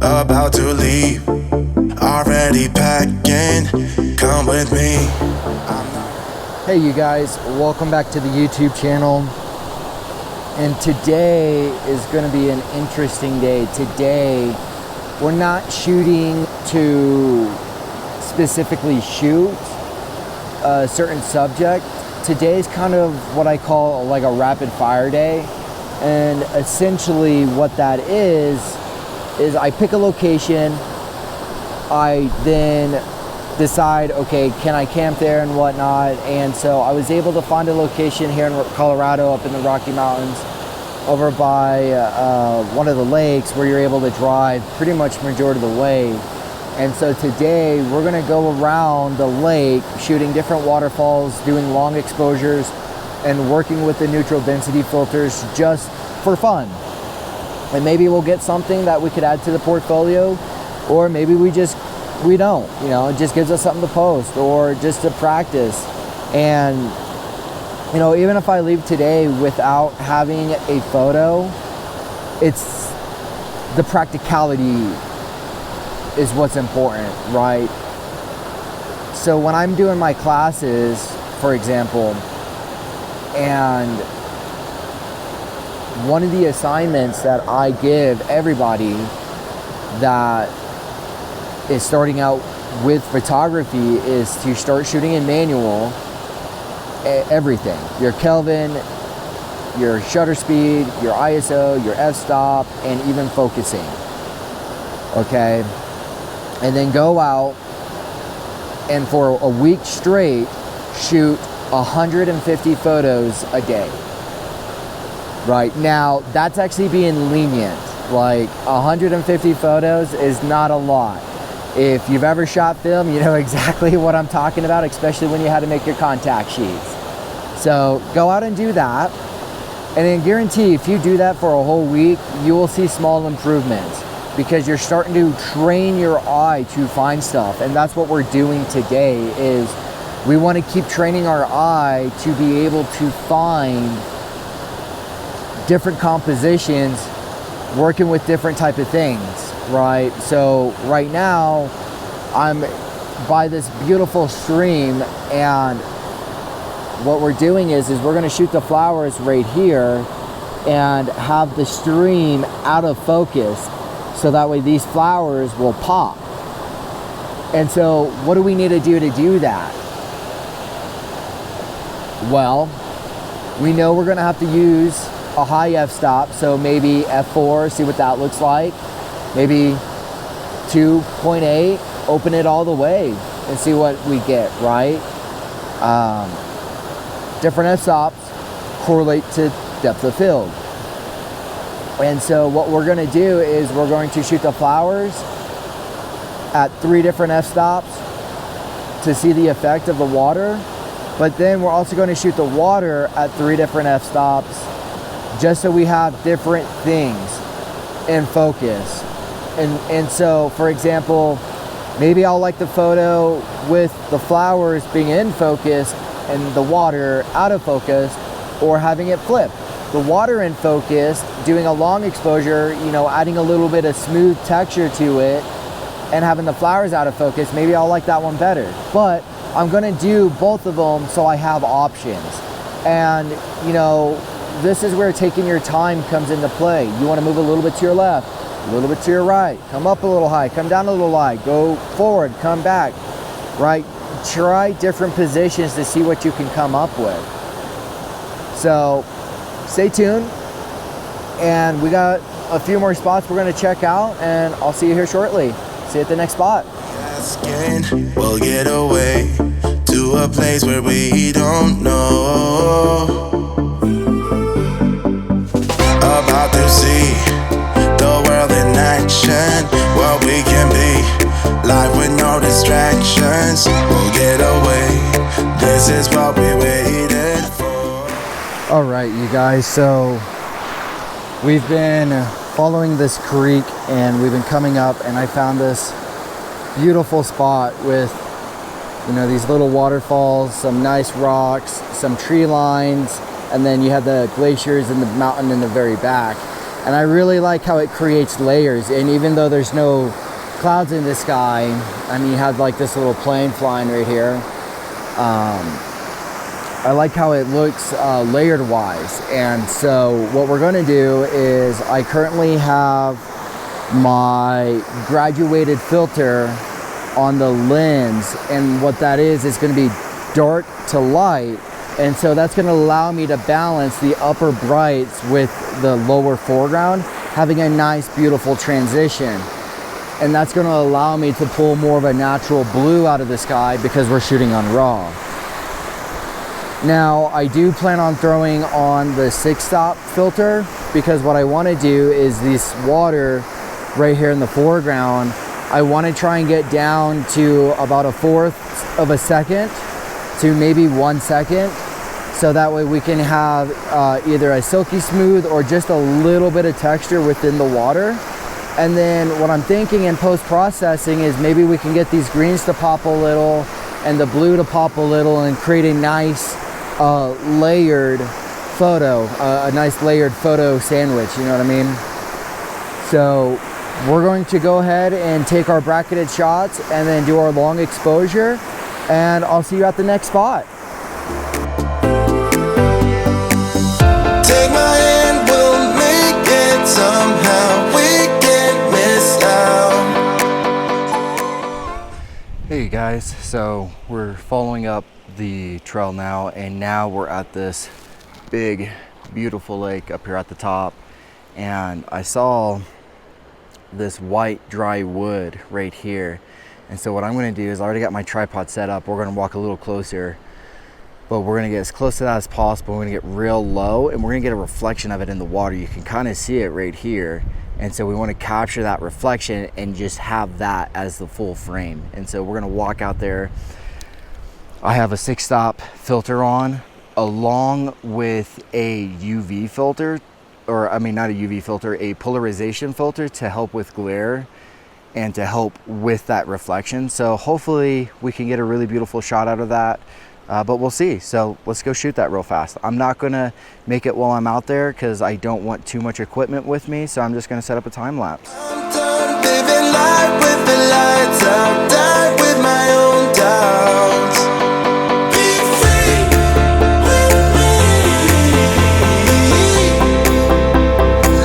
about to leave, already packing, come with me. Hey you guys, welcome back to the YouTube channel. And today is going to be an interesting day. Today, we're not shooting to specifically shoot a certain subject. Today's kind of what I call like a rapid fire day. And essentially what that is I pick a location, I then decide, okay, can I camp there and whatnot. And so I was able to find a location here in Colorado up in the Rocky Mountains over by one of the lakes where you're able to drive pretty much majority of the way. And so today we're gonna go around the lake shooting different waterfalls, doing long exposures and working with the neutral density filters just for fun. And maybe we'll get something that we could add to the portfolio, or maybe we don't, you know, it just gives us something to post or just to practice. And, you know, even if I leave today without having a photo, it's the practicality is what's important, right? So when I'm doing my classes, for example, and one of the assignments that I give everybody that is starting out with photography is to start shooting in manual everything. Your Kelvin, your shutter speed, your ISO, your f-stop, and even focusing. Okay? And then go out and for a week straight shoot 150 photos a day. Right now, that's actually being lenient. Like 150 photos is not a lot. If you've ever shot film, you know exactly what I'm talking about, especially when you had to make your contact sheets. So go out and do that. And then guarantee if you do that for a whole week, you will see small improvements because you're starting to train your eye to find stuff. And that's what we're doing today is we want to keep training our eye to be able to find different compositions working with different type of things, right? So right now I'm by this beautiful stream, and what we're doing is we're going to shoot the flowers right here and have the stream out of focus so that way these flowers will pop. And so what do we need to do that? Well, we know we're going to have to use a high f-stop, so maybe f4, see what that looks like. Maybe 2.8, open it all the way and see what we get, right? Different f-stops correlate to depth of field. And so what we're going to do is we're going to shoot the flowers at 3 different f-stops to see the effect of the water. But then we're also going to shoot the water at 3 different f-stops just so we have different things in focus. And so, for example, maybe I'll like the photo with the flowers being in focus and the water out of focus, or having it flip. The water in focus, doing a long exposure, you know, adding a little bit of smooth texture to it, and having the flowers out of focus, maybe I'll like that one better. But I'm gonna do both of them so I have options. And, you know, this is where taking your time comes into play. You wanna move a little bit to your left, a little bit to your right, come up a little high, come down a little high, go forward, come back, right? Try different positions to see what you can come up with. So stay tuned, and we got a few more spots we're gonna check out, and I'll see you here shortly. See you at the next spot. Asking, we'll get away to a place where we don't know. About to see the world in action, what we can be, life with no distractions. We'll get away, this is what we waited for. All right, you guys, so we've been following this creek and we've been coming up, and I found this beautiful spot with, you know, these little waterfalls, some nice rocks, some tree lines, and then you have the glaciers and the mountain in the very back. And I really like how it creates layers. And even though there's no clouds in the sky, I mean, you have like this little plane flying right here. I like how it looks layered wise. And so what we're going to do is, I currently have my graduated filter on the lens, and what that is going to be dark to light, and so that's going to allow me to balance the upper brights with the lower foreground, having a nice beautiful transition. And that's going to allow me to pull more of a natural blue out of the sky because we're shooting on RAW. Now, I do plan on throwing on the 6-stop filter, because what I want to do is this water right here in the foreground, I want to try and get down to about 1/4 of a second to maybe 1 second, so that way we can have either a silky smooth or just a little bit of texture within the water. And then what I'm thinking in post-processing is maybe we can get these greens to pop a little and the blue to pop a little and create a nice layered photo, a nice layered photo sandwich, you know what I mean? So we're going to go ahead and take our bracketed shots and then do our long exposure, and I'll see you at the next spot. Take my hand, we'll make it somehow. We can't miss out. Hey guys, so we're following up the trail now, and now we're at this big beautiful lake up here at the top, and I saw this white dry wood right here. And so what I'm going to do is, I already got my tripod set up. We're going to walk a little closer, but we're going to get as close to that as possible. We're going to get real low, and we're going to get a reflection of it in the water. You can kind of see it right here. And so we want to capture that reflection and just have that as the full frame. And so we're going to walk out there. I have a 6-stop filter on, along with a UV filter, or I mean, not a UV filter, a polarization filter to help with glare and to help with that reflection. So hopefully we can get a really beautiful shot out of that, but we'll see. So let's go shoot that real fast. I'm not gonna make it while I'm out there because I don't want too much equipment with me, so I'm just gonna set up a time lapse. I'm done living life with the lights out, die with my own doubts. Be free with me.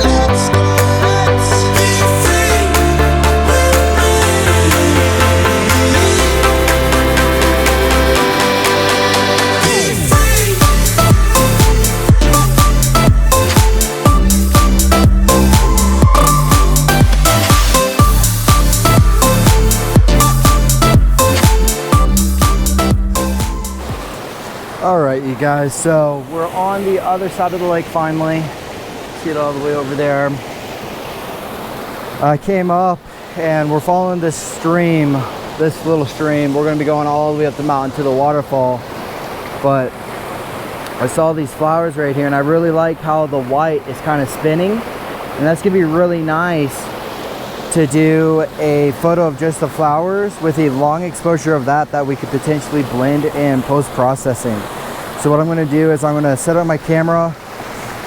Let's go, let's be free with me. Be free. All right, you guys, so we're on the other side of the lake finally. See it all the way over there. I came up and we're following this stream, this little stream. We're gonna be going all the way up the mountain to the waterfall. But I saw these flowers right here, and I really like how the white is kind of spinning. And that's gonna be really nice to do a photo of just the flowers with a long exposure of that we could potentially blend in post-processing. So what I'm going to do is I'm going to set up my camera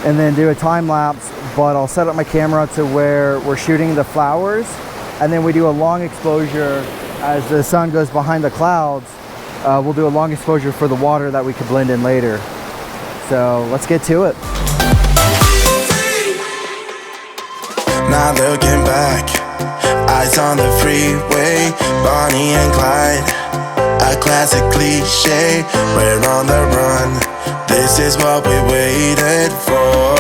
and then do a time lapse, but I'll set up my camera to where we're shooting the flowers, and then we do a long exposure as the sun goes behind the clouds. We'll do a long exposure for the water that we could blend in later. So let's get to it. Not looking back, eyes on the freeway, Bonnie and Clyde, a classic cliche. We're on the run, this is what we waited for.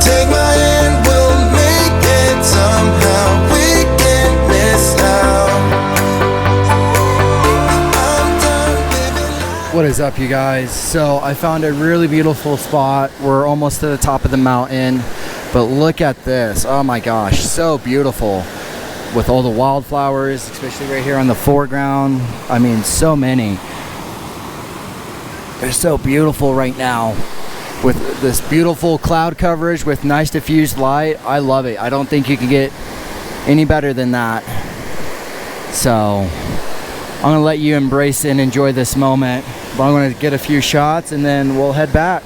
Take my hand, we'll make it somehow. We can't miss out. I'm done living life. What is up, you guys? So I found a really beautiful spot. We're almost to the top of the mountain, but look at this. Oh my gosh, so beautiful with all the wildflowers, especially right here on the foreground. I mean, so many. They're so beautiful right now with this beautiful cloud coverage with nice diffused light. I love it. I don't think you can get any better than that. So I'm gonna let you embrace and enjoy this moment, but I'm gonna get a few shots and then we'll head back.